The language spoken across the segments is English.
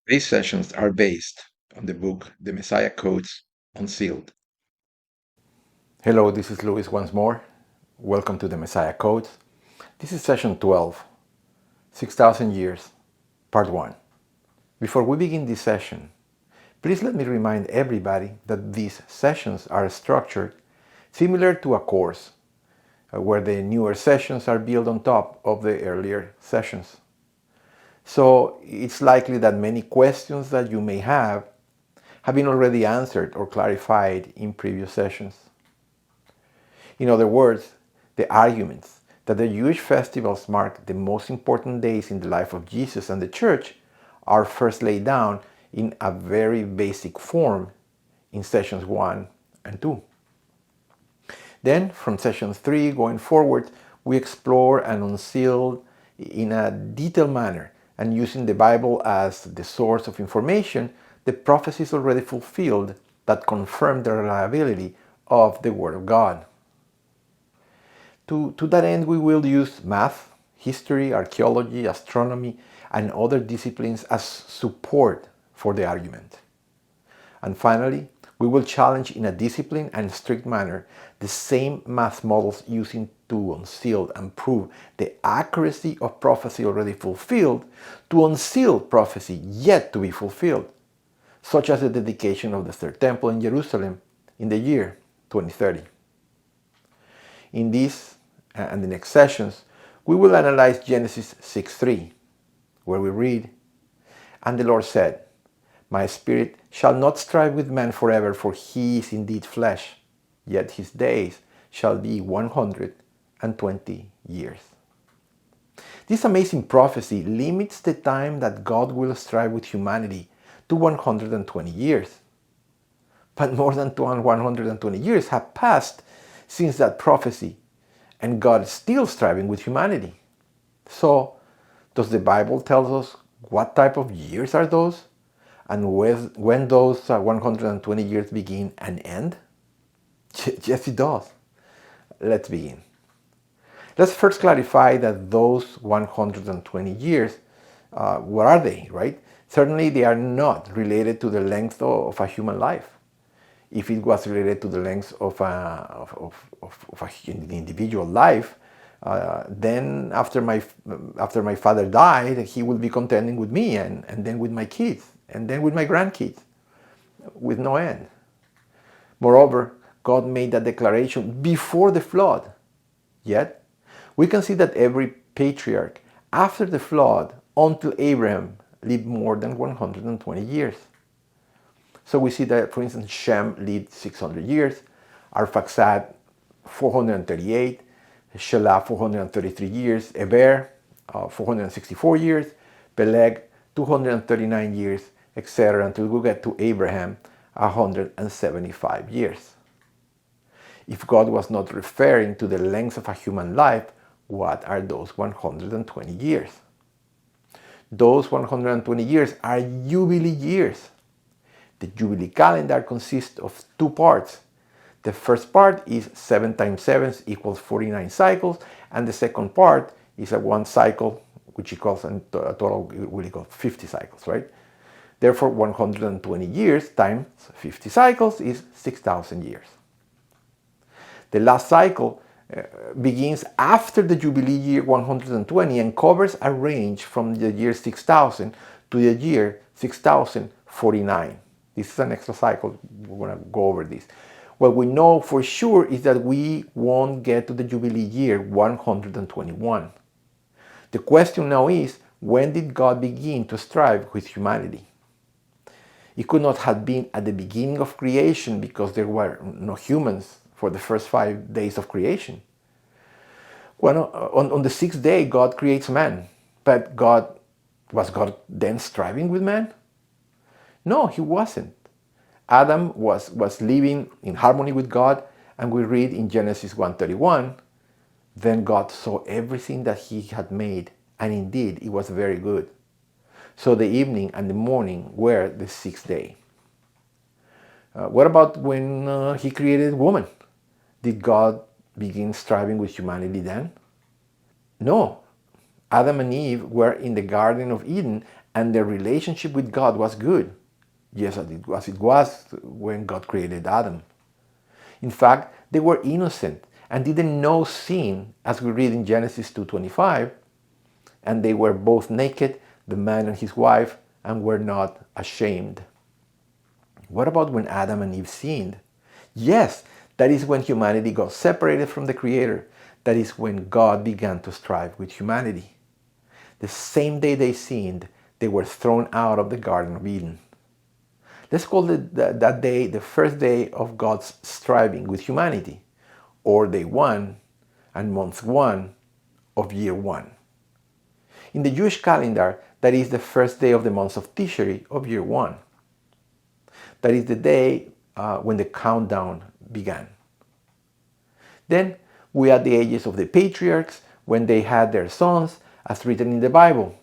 These sessions are based on the book The Messiah Codes Unsealed. Hello, this is Luis once more. Welcome to the Messiah Codes. This is session 12, 6,000 Years, part 1. Before we begin this session, please let me remind everybody that these sessions are structured similar to a course, where the newer sessions are built on top of the earlier sessions. So it's likely that many questions that you may have been already answered or clarified in previous sessions. In other words, the arguments that the Jewish festivals mark the most important days in the life of Jesus and the church are first laid down in a very basic form in sessions 1 and 2. Then, from session 3 going forward, we explore and unseal in a detailed manner and using the Bible as the source of information the prophecies already fulfilled that confirm the reliability of the Word of God. To that end, we will use math, history, archaeology, astronomy, and other disciplines as support for the argument. And finally, we will challenge in a disciplined and strict manner the same math models using to unseal and prove the accuracy of prophecy already fulfilled to unseal prophecy yet to be fulfilled, such as the dedication of the Third Temple in Jerusalem in the year 2030. In this and the next sessions, we will analyze Genesis 6:3, where we read, "And the Lord said, My spirit shall not strive with man forever, for he is indeed flesh, yet his days shall be 120 years." This amazing prophecy limits the time that God will strive with humanity to 120 years. But more than 120 years have passed since that prophecy, and God is still striving with humanity. So, does the Bible tell us what type of years are those? And when those 120 years begin and end? Yes, it does. Let's begin. Let's first clarify that those 120 years, what are they, right? Certainly they are not related to the length of a human life. If it was related to the length of an individual life, then after my father died, he would be contending with me and then with my kids and then with my grandkids with no end. Moreover, God made that declaration before the flood. Yet, we can see that every patriarch after the flood until Abraham lived more than 120 years. So we see that, for instance, Shem lived 600 years, Arphaxad 438, Shelah 433 years, Eber 464 years, Peleg 239 years, etc. until we get to Abraham 175 years. If God was not referring to the length of a human life, what are those 120 years? Those 120 years are Jubilee years. The Jubilee Calendar consists of two parts. The first part is 7 times 7 equals 49 cycles, and the second part is a one cycle, which equals a total will equal 50 cycles, right? Therefore, 120 years times 50 cycles is 6,000 years. The last cycle begins after the Jubilee year 120 and covers a range from the year 6000 to the year 6049. This is an extra cycle. We're going to go over this. What we know for sure is that we won't get to the Jubilee year 121. The question now is, when did God begin to strive with humanity? It could not have been at the beginning of creation because there were no humans for the first 5 days of creation. Well, on the sixth day, God creates man. But was God then striving with man? No, he wasn't. Adam was living in harmony with God, and we read in Genesis 1:31, "Then God saw everything that he had made, and indeed it was very good. So the evening and the morning were the sixth day." What about when he created woman? Did God begin striving with humanity then? No. Adam and Eve were in the Garden of Eden, and their relationship with God was good, just as it was when God created Adam. In fact, they were innocent and didn't know sin, as we read in Genesis 2:25, and they were both naked, the man and his wife, and were not ashamed. What about when Adam and Eve sinned? Yes, that is when humanity got separated from the Creator. That is when God began to strive with humanity. The same day they sinned, they were thrown out of the Garden of Eden. Let's call that day the first day of God's striving with humanity, or day 1 and month 1 of year 1. In the Jewish calendar, that is the first day of the month of Tishri of year 1. That is the day when the countdown began. Then we add the ages of the patriarchs when they had their sons, as written in the Bible.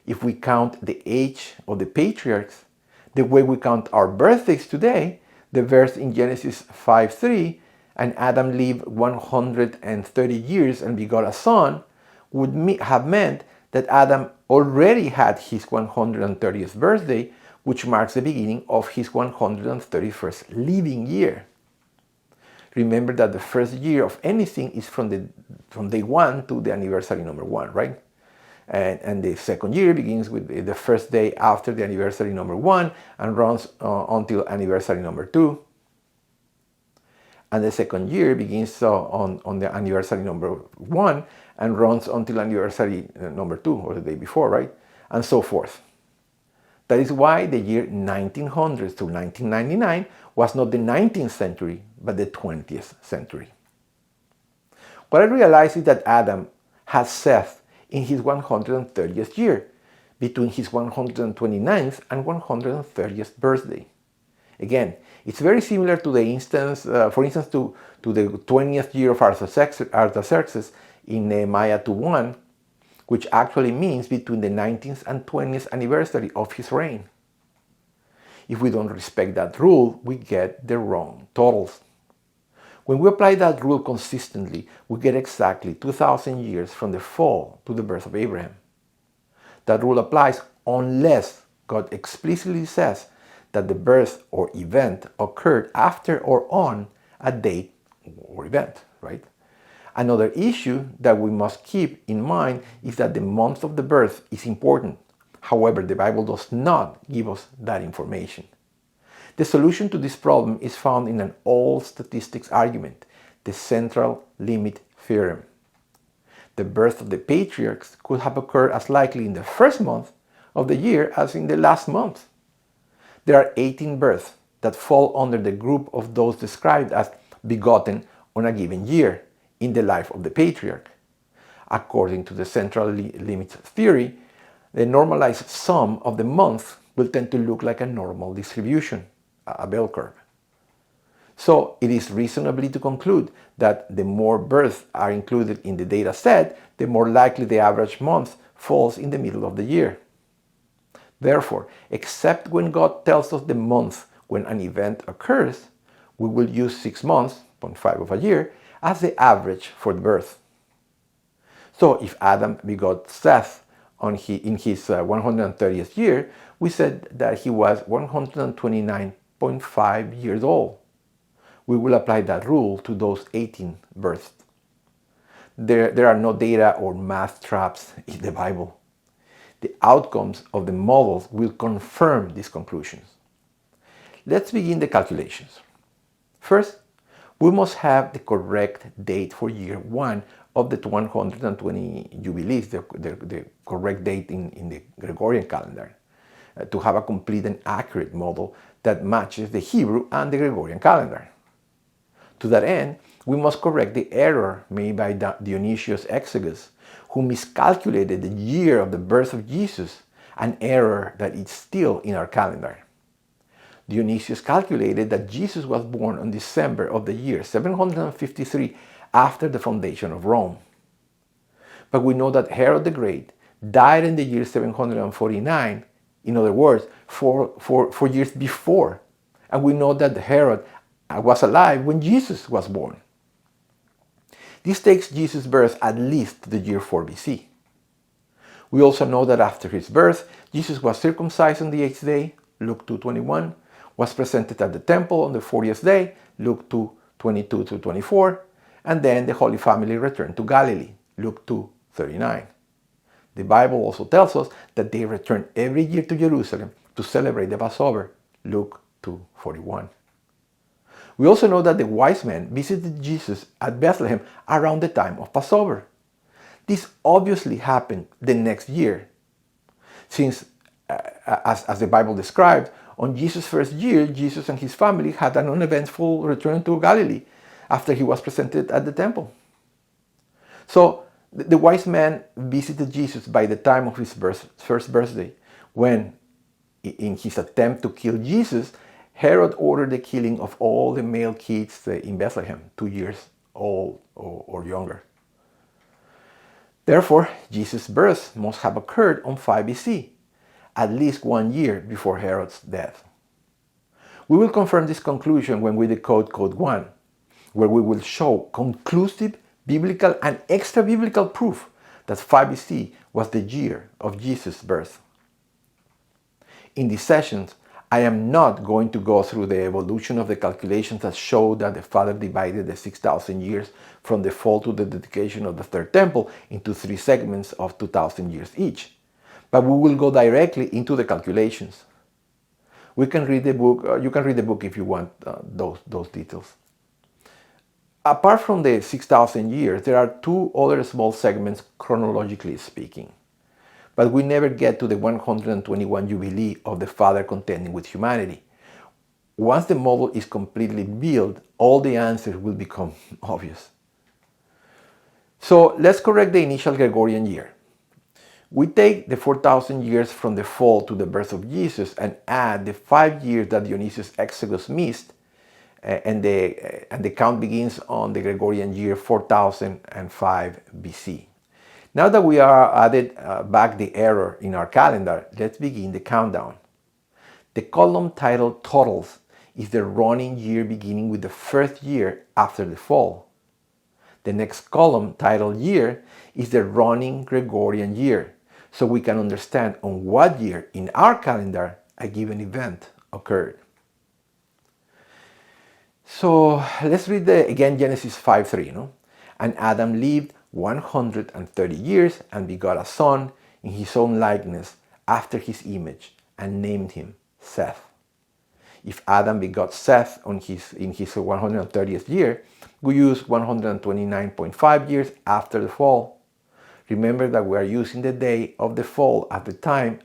If we count the age of the patriarchs the way we count our birthdays today, the verse in Genesis 5:3, and Adam lived 130 years and begot a son, would have meant that Adam already had his 130th birthday, which marks the beginning of his 131st living year. Remember that the first year of anything is from day 1 to the anniversary number 1, right? And the second year begins with the first day after the anniversary number 1 and runs until anniversary number 2. And the second year begins on the anniversary number 1 and runs until anniversary number 2, or the day before, right? And so forth. That is why the year 1900 to 1999 was not the 19th century, but the 20th century. What I realized is that Adam had Seth in his 130th year, between his 129th and 130th birthday. Again, it's very similar to the instance, for instance, to the 20th year of Artaxerxes in Nehemiah 2:1, which actually means between the 19th and 20th anniversary of his reign. If we don't respect that rule, we get the wrong totals. When we apply that rule consistently, we get exactly 2,000 years from the fall to the birth of Abraham. That rule applies unless God explicitly says that the birth or event occurred after or on a date or event, right? Another issue that we must keep in mind is that the month of the birth is important. However, the Bible does not give us that information. The solution to this problem is found in an old statistics argument, the central limit theorem. The birth of the patriarchs could have occurred as likely in the first month of the year as in the last month. There are 18 births that fall under the group of those described as begotten on a given year in the life of the patriarch. According to the central limit theory, the normalized sum of the months will tend to look like a normal distribution, a bell curve. So it is reasonably to conclude that the more births are included in the data set, the more likely the average month falls in the middle of the year. Therefore, except when God tells us the month when an event occurs, we will use 6 months, 0.5 of a year, as the average for the birth. So if Adam begot Seth in his 130th year, we said that he was 129.5 years old. We will apply that rule to those 18 births. There are no data or math traps in the Bible. The outcomes of the models will confirm these conclusions. Let's begin the calculations. First, we must have the correct date for year 1 of the 120 Jubilees, the correct date in the Gregorian calendar, to have a complete and accurate model that matches the Hebrew and the Gregorian calendar. To that end, we must correct the error made by Dionysius Exiguus, who miscalculated the year of the birth of Jesus, an error that is still in our calendar. Dionysius calculated that Jesus was born on December of the year 753 after the foundation of Rome. But we know that Herod the Great died in the year 749, in other words, 4 years before. And we know that Herod was alive when Jesus was born. This takes Jesus' birth at least to the year 4 BC. We also know that after his birth, Jesus was circumcised on the 8th day, Luke 2:21, was presented at the temple on the 40th day, Luke 2:22 to 24, and then the Holy Family returned to Galilee, Luke 2:39. The Bible also tells us that they returned every year to Jerusalem to celebrate the Passover, Luke 2:41. We also know that the wise men visited Jesus at Bethlehem around the time of Passover. This obviously happened the next year, since, as the Bible described, on Jesus' first year, Jesus and his family had an uneventful return to Galilee after he was presented at the temple. So the wise men visited Jesus by the time of his first birthday, when, in his attempt to kill Jesus, Herod ordered the killing of all the male kids in Bethlehem, 2 years old or younger. Therefore, Jesus' birth must have occurred on 5 BC, at least 1 year before Herod's death. We will confirm this conclusion when we decode Code 1, where we will show conclusive biblical and extra-biblical proof that 5 BC was the year of Jesus' birth. In these sessions, I am not going to go through the evolution of the calculations that show that the Father divided the 6,000 years from the fall to the dedication of the Third Temple into 3 segments of 2,000 years each, but we will go directly into the calculations. We can read the book. You can read the book if you want those details. Apart from the 6,000 years, there are 2 other small segments chronologically speaking. But we never get to the 121 Jubilee of the Father contending with humanity. Once the model is completely built, all the answers will become obvious. So let's correct the initial Gregorian year. We take the 4,000 years from the fall to the birth of Jesus and add the 5 years that Dionysius Exiguus missed, and the count begins on the Gregorian year 4005 BC. Now that we are added back the error in our calendar, let's begin the countdown. The column titled Totals is the running year beginning with the first year after the fall. The next column titled Year is the running Gregorian year, so we can understand on what year in our calendar a given event occurred. So let's read again Genesis 5:3. And Adam lived 130 years and begot a son in his own likeness after his image and named him Seth. If Adam begot Seth in his 130th year, we use 129.5 years after the fall. Remember that we are using the day of the fall as the time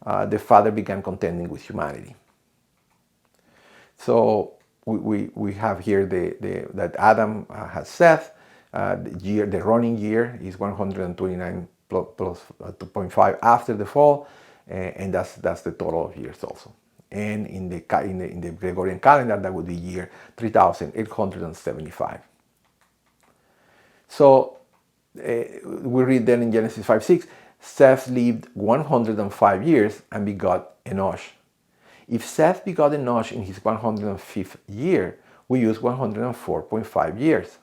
the Father began contending with humanity. So we have here that Adam has Seth. The running year is 129 plus 2.5 after the fall, and that's the total of years also. And in the Gregorian calendar, that would be year 3,875. So we read then in Genesis 5:6, Seth lived 105 years and begot Enosh. If Seth begot Enosh in his 105th year, we use 104.5 years.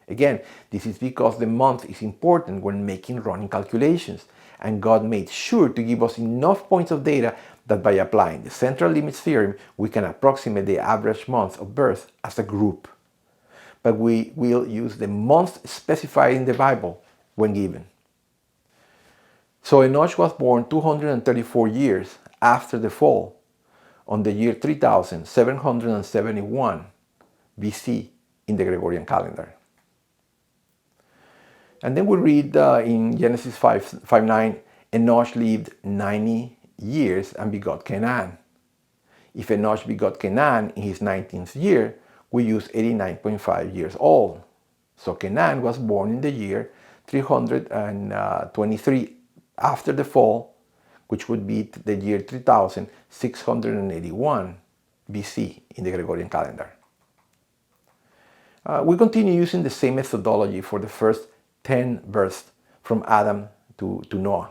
Again, this is because the month is important when making running calculations, and God made sure to give us enough points of data that by applying the central limits theorem, we can approximate the average month of birth as a group. But we will use the month specified in the Bible when given. So Enosh was born 234 years after the fall, on the year 3771 BC in the Gregorian calendar. And then we read in Genesis 5:9, Enosh lived 90 years and begot Canaan. If Enosh begot Canaan in his 19th year, we use 89.5 years old. So Canaan was born in the year 323 after the fall, which would be the year 3681 BC in the Gregorian calendar. We continue using the same methodology for the first 10 births from Adam to Noah.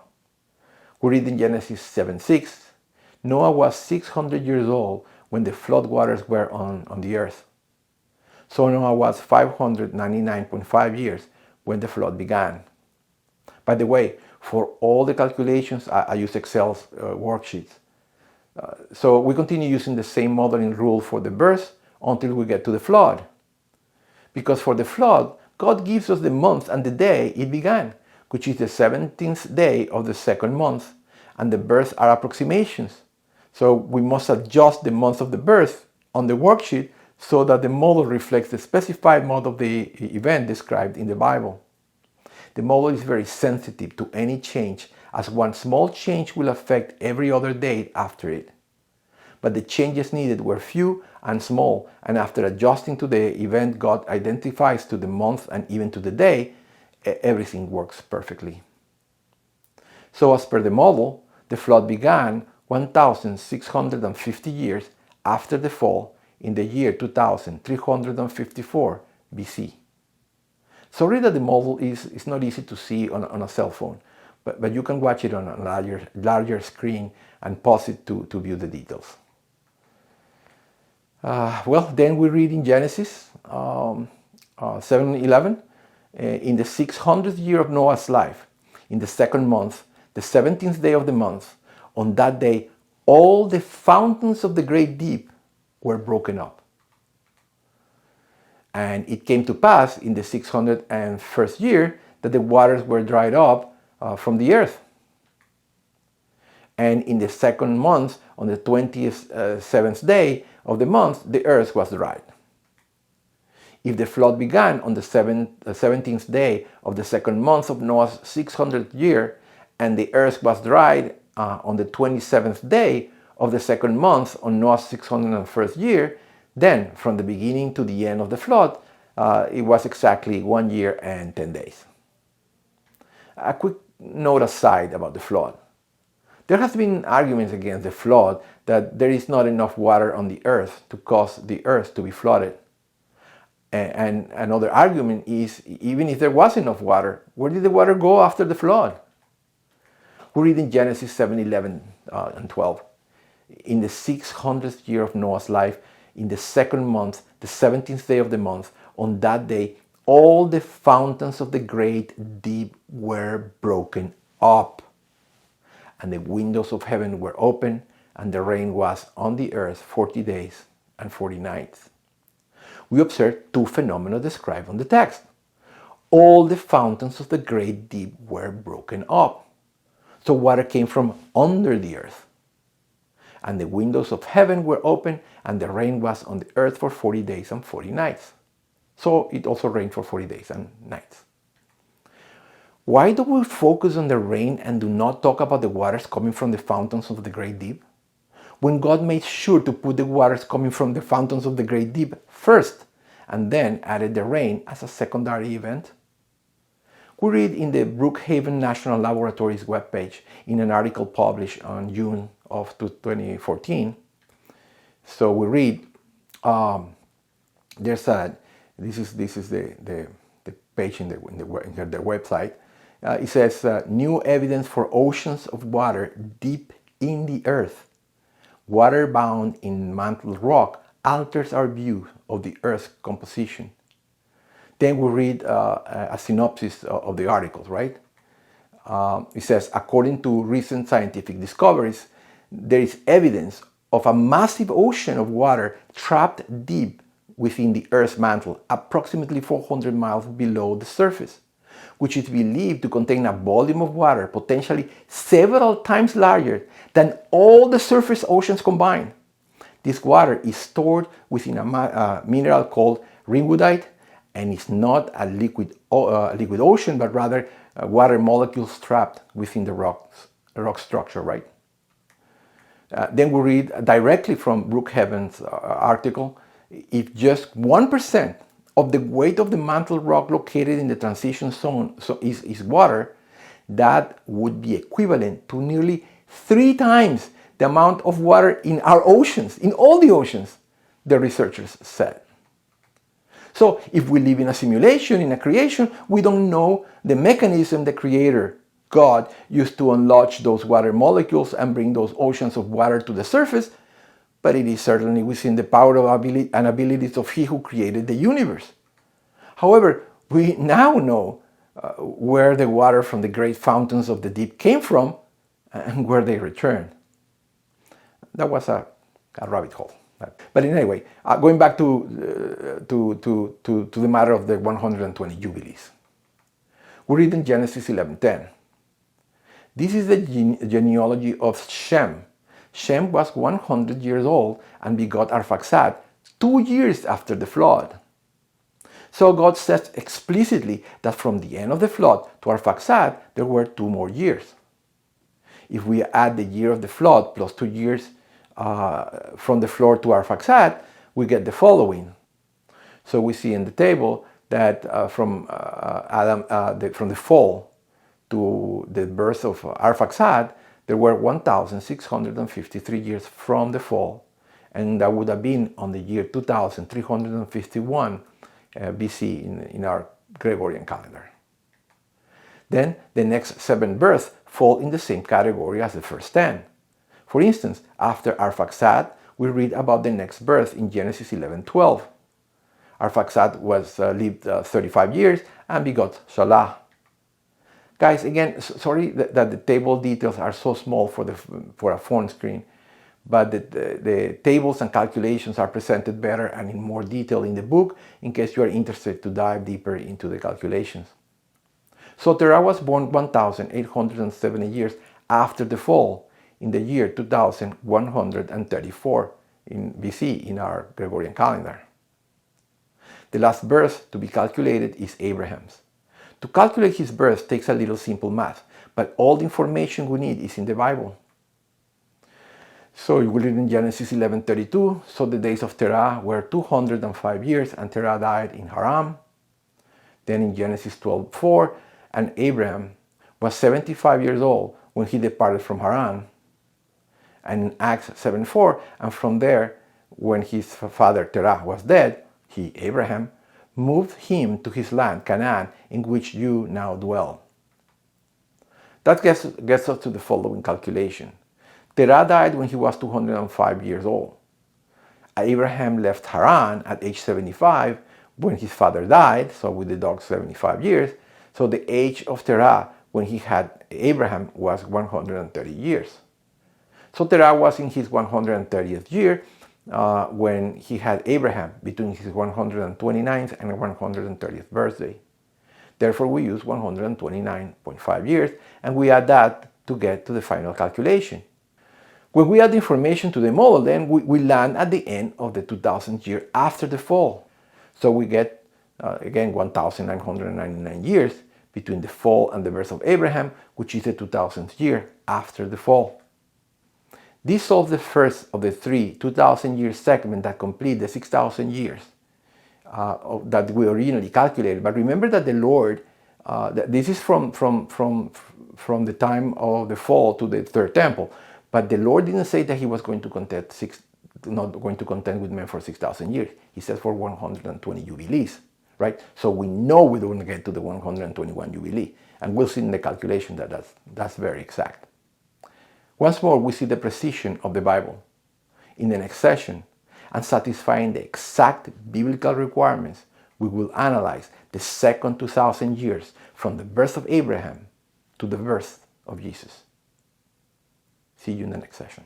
We read in Genesis 7:6, Noah was 600 years old when the flood waters were on the earth. So Noah was 599.5 years when the flood began. By the way, for all the calculations, I use Excel's worksheets. So we continue using the same modeling rule for the birth until we get to the flood. Because for the flood, God gives us the month and the day it began, which is the 17th day of the second month, and the births are approximations. So we must adjust the month of the birth on the worksheet so that the model reflects the specified mode of the event described in the Bible. The model is very sensitive to any change, as one small change will affect every other date after it. But the changes needed were few and small, and after adjusting to the event God identifies to the month and even to the day, everything works perfectly. So as per the model, the flood began 1,650 years after the fall in the year 2354 BC. Sorry that the model is not easy to see on a cell phone, but you can watch it on a larger screen and pause it to view the details. Well, then we read in Genesis 7:11, in the 600th year of Noah's life, in the second month, the 17th day of the month, on that day, all the fountains of the great deep were broken up. And it came to pass in the 601st year that the waters were dried up from the earth. And in the second month, on the 27th day of the month, the earth was dried. If the flood began on the 17th day of the second month of Noah's 600th year, and the earth was dried on the 27th day of the second month on Noah's 601st year, then from the beginning to the end of the flood, it was exactly 1 year and 10 days. A quick note aside about the flood. There has been arguments against the flood that there is not enough water on the earth to cause the earth to be flooded. And another argument is, even if there was enough water, where did the water go after the flood? We read in Genesis 7:11 and 12. In the 600th year of Noah's life, in the second month, the 17th day of the month, on that day, all the fountains of the great deep were broken up, and the windows of heaven were open, and the rain was on the earth 40 days and 40 nights. We observe two phenomena described on the text. All the fountains of the great deep were broken up. So water came from under the earth. And the windows of heaven were open, and the rain was on the earth for 40 days and 40 nights. So it also rained for 40 days and nights. Why do we focus on the rain and do not talk about the waters coming from the fountains of the great deep? When God made sure to put the waters coming from the fountains of the great deep first, and then added the rain as a secondary event? We read in the Brookhaven National Laboratory's webpage in an article published on June of 2014. So we read, this is the page in their website. It says, new evidence for oceans of water deep in the earth. Water bound in mantle rock alters our view of the earth's composition. Then we read a synopsis of the articles, right? It says, according to recent scientific discoveries, there is evidence of a massive ocean of water trapped deep within the Earth's mantle, approximately 400 miles below the surface, which is believed to contain a volume of water potentially several times larger than all the surface oceans combined. This water is stored within a mineral called ringwoodite, and is not a liquid ocean, but rather water molecules trapped within the rock structure, right? Then we read directly from Brookhaven's article, if just 1% of the weight of the mantle rock located in the transition zone is water, that would be equivalent to nearly 3 times the amount of water in our oceans, in all the oceans, the researchers said. So if we live in a simulation, in a creation, we don't know the mechanism the Creator, God, used to unleash those water molecules and bring those oceans of water to the surface, but it is certainly within the power and abilities of He who created the universe. However, we now know where the water from the great fountains of the deep came from and where they returned. That was a rabbit hole. But anyway, going back to the matter of the 120 Jubilees. We read in Genesis 11:10. This is the genealogy of Shem. Shem was 100 years old and begot Arphaxad 2 years after the flood. So God says explicitly that from the end of the flood to Arphaxad, there were 2 more years. If we add the year of the flood plus 2 years from the flood to Arphaxad, we get the following. So we see in the table that from the fall to the birth of Arphaxad, there were 1,653 years from the fall, and that would have been on the year 2351 BC in our Gregorian calendar. Then the next 7 births fall in the same category as the first 10. For instance, after Arphaxad, we read about the next birth in Genesis 11:12. Arphaxad lived 35 years and begot Salah. Guys, again, sorry that the table details are so small for a phone screen, but the tables and calculations are presented better and in more detail in the book in case you are interested to dive deeper into the calculations. So Terah was born 1,870 years after the fall in the year 2134 in BC in our Gregorian calendar. The last birth to be calculated is Abraham's. To calculate his birth takes a little simple math, but all the information we need is in the Bible. So you will read in Genesis 11:32, so the days of Terah were 205 years, and Terah died in Haran. Then in Genesis 12:4, and Abraham was 75 years old when he departed from Haran. And in Acts 7:4, and from there, when his father Terah was dead, he, Abraham, moved him to his land, Canaan, in which you now dwell. That gets us to the following calculation. Terah died when he was 205 years old. Abraham left Haran at age 75 when his father died, so we deduct 75 years. So the age of Terah when he had Abraham was 130 years. So Terah was in his 130th year when he had Abraham between his 129th and 130th birthday. Therefore, we use 129.5 years, and we add that to get to the final calculation. When we add the information to the model, then we land at the end of the 2000th year after the fall. So we get, again, 1,999 years between the fall and the birth of Abraham, which is the 2000th year after the fall. This solves the first of the 3 2,000-year segments that complete the 6,000 years that we originally calculated. But remember that the Lord, this is from the time of the fall to the third temple. But the Lord didn't say that he was going to not going to contend with men for 6,000 years. He said for 120 jubilees, right? So we know we're going to get to the 121 jubilee. And we'll see in the calculation that that's very exact. Once more, we see the precision of the Bible. In the next session, and satisfying the exact biblical requirements, we will analyze the second 2,000 years from the birth of Abraham to the birth of Jesus. See you in the next session.